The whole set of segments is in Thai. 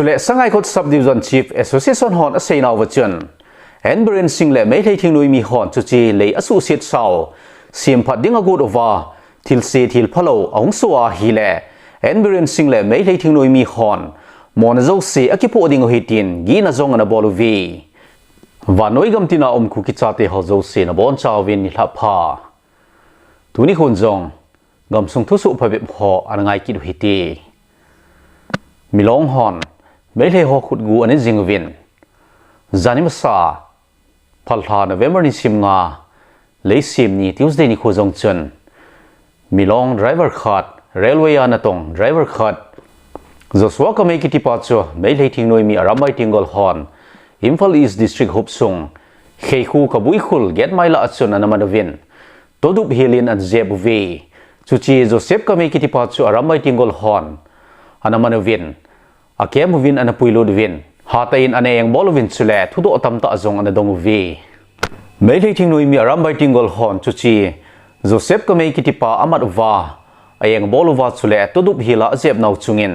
สุเลสังไงคด Subdivision Chief Association ฮอนอเซนาววจันเอ็นบรินสิงเลไม่ได้ทิ้งนุยมีฮอนจุจีเลยอสุเสียดสาวเสียมพัดดิ้งอกูดอว่าทิลเซทิลพะโลองสัวฮีเลเอ็นบรินสิงเลไม่ได้ทิ้งนุยมีฮอนมอนเจ้าเสียอคิโปดิ้งอฮิตินกีน่าจงอันบอลวีวันน้อยกำตินาคุกิจาเตหาเจ้าเสียนบอนชาววินนิลพาทุนี้คนจงกำส่งทุสุพบิบหออันไงกิดฮิตีมิลองฮอนไม่เลยหอขุดกูอันนี้จิงวินจานิมสาพัลธา November นิสิมงาเลยสิมนี้ Tuesday นี้โคจงจันมิลอง driver card railway อันตรง driver card จะสวะก็ไม่คิดที่ปัจจุไม่เลยทิ้งหน่วยมีอารามัยทิ้งกอลฮอน Imphal East District ฮุบซุงเขยคู่กับบุยคุล get ไม่ละอัดส่วนอันมันวินtodupเฮลินอันเจ็บวีจุดที่โจเซฟก็ไม่คิดที่ปัจจุอารามัยทิ้งกอลฮอนอันมันวินอาเกมวินอันปุยลุดวินหาแต่อินอันเองบอลวินสุเลทุกตัวตั้มตาจงอันดงวีไม่ได้ทิ้งหน่วยมีอารัมไปทิ้งกอลฮอนจุจีโจเซฟก็ไม่คิดที่ป่าอามัดว่าเองบอลวัดสุเลทุกฮิลาเจ็บนาวจุงิน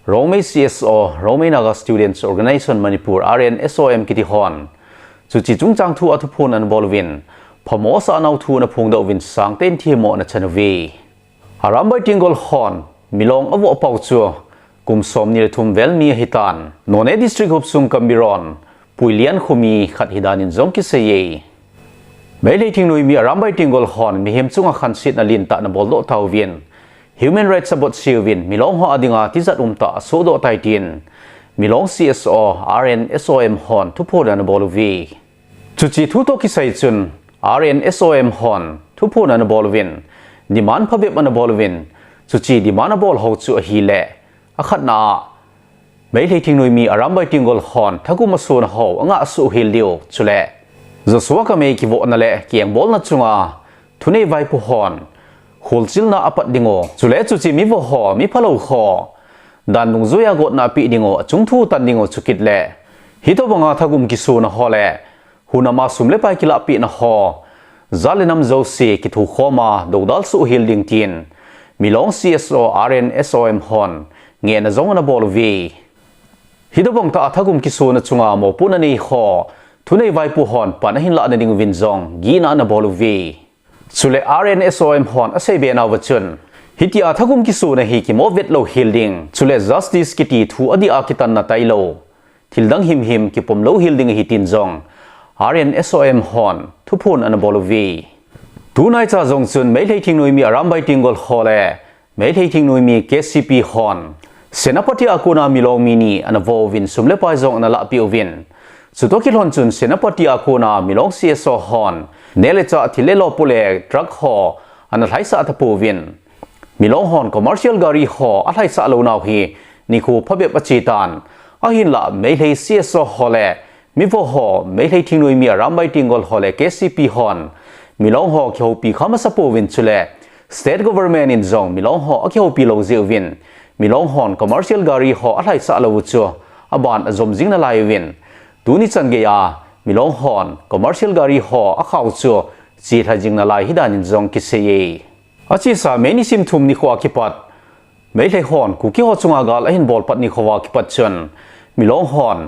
โรเม CSO โรเมนากา Students Organization มณิปุร RNSOM คิดที่ฮอนจุจีจุงจังทูอัตุพูนอันบอลวินพมอสานาวทูนพงดาวินสังเต้นที่หมอนชันวีอารัมไปทิ้งกอลฮอนมิลองอวอปาวจัวกุมสมนิรทุมเวลมีฮิตันโนเนดิสตริกฮุบซุงกัมบิรอนปุยเลียนขุมีขัดฮิดานินจงกิเซเยไม่ได้ทิ้งหน่วยมีอารัมไปทิ้งกอลฮอนมีเฮมซุงอาคันสิทนัลินตานบอลโลทาววิน Human Rights About ซีวินมิลองฮออดิงาที่จัดตาโซโดไตตินมิลอง CSO RNSOM ฮอนทุพโพดันบอลวีจุดจีทุโตกิไซจุน RNSOM ฮอนทุพโพดันบอลวินดิมันพบิบันบอลวินจุดจีดิมันบอลฮาวจูฮีเลอาขัดนาไม่ได้ทิ้งหน่วยมีอารัมไปทิ้งกอลฮอนถ้ากูมาสูนหาวงะสูฮิลเดียวจุเลจะสวะก็ไม่คิดว่านั่นแหละเกี่ยงบอลนัดจุงาทุนในไวผู้ฮอนโฮลซิลน่าอปัดดิ่งโอจุเลจุจีมีวหอมีพะโลหอดันนุงซุยากดน่าปีดิ่งโอจุงทูตันดิ่งโอจุกิดเล่ฮิตบังอาถ้ากูมกิสูนหอเล่หุนามาสุมเล่ไปกิลาปีนหอจัลเลนัมเจ้าสีกิทุขมาดูดัลสูฮิลดิ่งทีนมิลอง CSO RNSOM ฮอนเงี้ยนจงอันบอลวีฮิตบังตาถ้ากุมกิสูนจุงอาโมปุนันนี่ขอทุนในไวผู้ฮอนปานหินละนันดิ่งวินจงกีน่าอันบอลวีสุเล RNSOM ฮอนอาศัยเบนาวจุนฮิตยาถ้ากุมกิสูนฮีกิโมเวตโลฮิลดิ่งสุเล Justice กิติทูอดีอากิตันนาไตโลทิลดังหิมกิปมโลฮิลดิ่งฮิตินจง RNSOM ฮอนทุพนอันบอลวีตูนายจ้าจงจุนไม่ได้ทิ้งหน่วยมีอารัมไปทิ้งกอลฮอเล่ไม่ได้ทิ้งหน่วยมี KCP ฮอนเซนาปฏิอากูนามิลองมินีอันวอวินสุมเลปายจงอันละปิโอวินสุดท้ายหลอนจุนเซนาปฏิอากูนามิลอง CSO ฮอนเนเลจ่าที่เลโลปุเลทรัคฮออันไหลสะทับปูวินมิลองฮอนคอมเมอร์เชียลการีฮออันไหลสะลูนาวฮีนิคูพบเบบจิตันอาหินละไม่ได้ CSO ฮอเล่มิวฮอไม่ได้ทิ้งหน่วยมีอารัมไปทิ้งกอลฮอเล่ KCP ฮอนมิลองฮอเขียวปีข้ามาสะปูวินสุเล State Government อินจงมิลองฮอเขียวปีโลเซวินมิลองฮอน commercial การีฮออะไรสักละวุฒิอาบานจมจิงนาลายวินตูนิจันเกียมิลองฮอน commercial การีฮออาข้าวชัวจีทัจิงนาลายฮิดานินจงกิเซเยอาชีสาไม่นิสิมทุมนิขวาคิปัดไม่เลยฮอนคุกิฮอจุงอากาลหินบอลปัดนิขวาคิปัดชนมิลองฮอน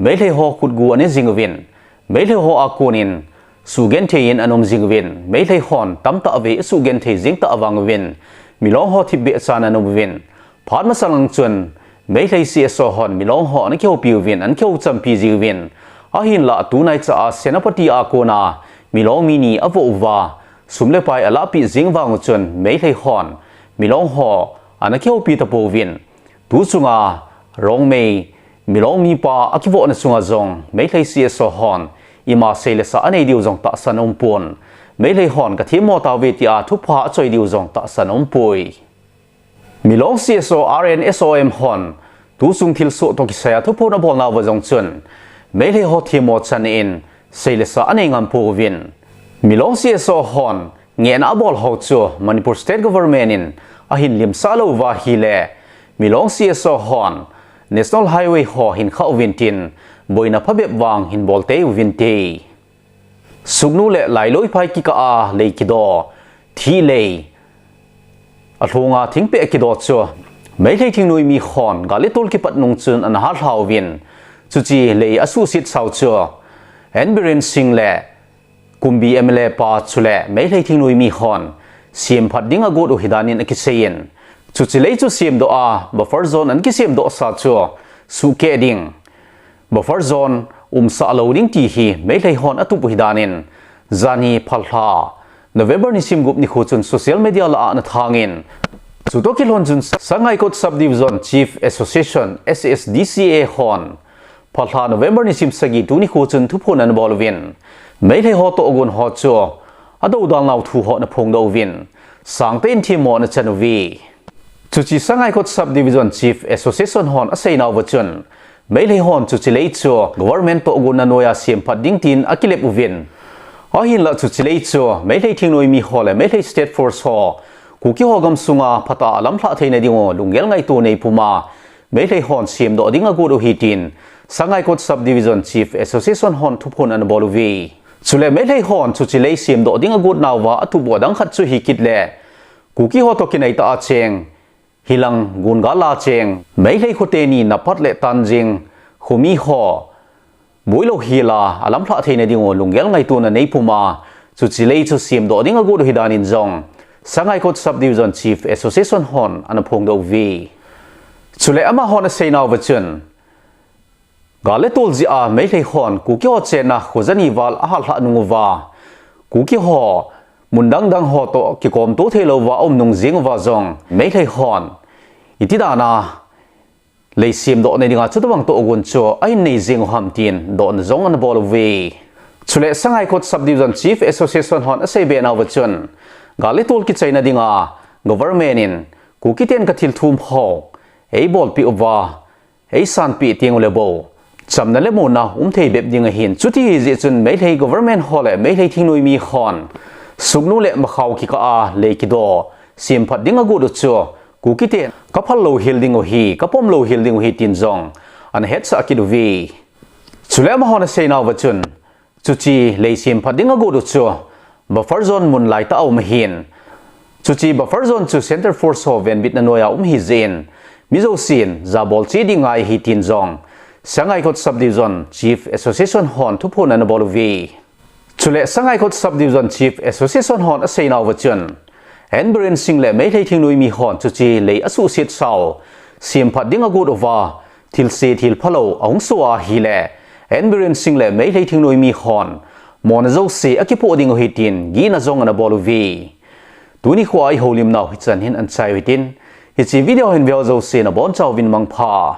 ไม่เลยฮอขุดกูอันนี้จิงวินไม่เลยฮออากูนินสุเกนเทียนอันอมจิงวินไม่เลยฮอนตั้มตะเวสุเกนเทียจิงตะวังวินมิลองฮอทิบเบสานอันอมวินพอดมาสังจนไม่เลย CSO ฮอนมิลองฮออันเขียวปิววินอันเขียวจำปีจิวินอาหินละตูนายจะอาเซนาปฏิอาโกนามิลองมินีอวอวาสุมเลไปอลาปิจิงวังจนไม่เลยฮอนมิลองฮออันเขียวปีตะปูวินตูสุงารองเมย์มิลองมีปาอคิวอันสุงาจงไม่เลย CSO ฮอนอิมาเซเลสอันเอดิวจงตะสันอมปนไม่เลยฮอนกับที่มอตาเวติอาทุพะจอยดิวจงตะสันอมปุยมิลอง CSO RNSOM ฮอนตูซุงทิลสุตกิเซียทุพนบอลนาวจงจุนไม่เลยฮอทีมอชันอินเซเลสอันเองอันปูวินมิลอง CSO ฮอนเงียนอาบอลฮาวจูมันปูสเตทกอเวอร์เมนินอาหินลิมซาโลวาฮิเลมิลอง CSO ฮอน National Highway ฮอหินข้าววินตินบอยนับพบเบบวางหินบอลเตยวินเตยสุกนูเล่ไหลลอยไปกิกาเลยกิโดทีเลยอัลฮงาทิ้งเปะกิโดชัว mấy thầy thiên nuôi mi hòn gà lết tol ki pat nung chun an har hlau win chu chi lei asu sit sau chu en biren sing le kumbi mle pa chule mấy thầy thiên nuôi mi hòn sim phat ding a god u hidanin akisein chu chi lei chu sim do a buffer zone an ki sim do sa chu su ke ding buffer zone sa loading ti hi mấy thầy hòn atup hidanin zani phalha November ni sim gup ni khuchun social media la na thangin Sudoki Lonjun Sangai Kot Subdivision Chief Association SSDCA Hon Palha November ni sim sagi tuni khuchun thupon an bolwin Meilhei ho to ogun ho cho ado dal naw thu ho na phong do win sangten thi mo na chanwi chuchi Sangai Kot Subdivision Chief Association Hon asai naw wachun Meilhei hon chuchi lei cho government to ogun na noya sim pading tin akilep uwin ahin la chuchi lei cho Meilhei thingnoi mi hole Meilhei State Force ho Kuki hogam sunga pata alam thla theina dingo lungel ngai tu nei puma Meilhei hon sim do dinga go do hitin Sangai Kot Subdivision Chief Association hon thupon an boluwi chule Meilhei hon chuchi lei sim do dinga god nawa atu bodang khat chu hikitle Kuki ho to kinai ta acheng hilang gunga la cheng Meilhei khote ni na patle tanjing khumi ho boilo hila alam thla theina dingo lungel ngai tu na nei puma chuchi lei chu sim do dinga go do hidanin jong Sangai Kot Subdivision Chief Association hon an phong do vi chule ama hon sei naw wachun gale tol ji a Meilhei hon kuki ho chena khuzani wal a hal hla nungwa kuki ho mundang dang ho to ki kom to thelo wa om nung jing wa jong Meilhei hon itidana leisim do ne dinga chutawang to ogun cho ai nei jing ham tin don jong an bol vi chule Sangai Kot Subdivision Chief Association hon asai be naw wachun Gali tol ki China dinga government in kukiten kathil thum ho ei bol pi uwa ei san pi tiang lebo chamna le mona thei beb dinga hin chuti je chun Meilhei government hole Meilhei thingnoi mi khon sugnu le makhaw ki ka a le ki do sim phat dinga gu do chu kukiten kaphal lo hilding o hi kapom lo hilding o hi tin jong an het sa ki do vi chule ma hona sei naw wachun chuchi le sim phat dinga gu do chu Buffer zone mun lai ta om hin chuchi buffer zone chu center force ho ven bit na noya hi zin mizo sin za bol chi dingai hi tin jong Sangai Kot Subdivision Chief Association hon thupon an bolwi chule Sangai Kot Subdivision Chief Association hon asai naw wachun en bren sing le Meilhei thingnoi mi hon chuchi le asu sit saw sim phat dinga good over thil se thil phalo ong suwa hi le en bren sing le Meilhei thingnoi mi hon Mon zo se akipo ding hitin gi na zong na boluwi tuni khwai holim naw hichan hin an chai hitin hi chi video hin veo zo se na bon chaw win mang pha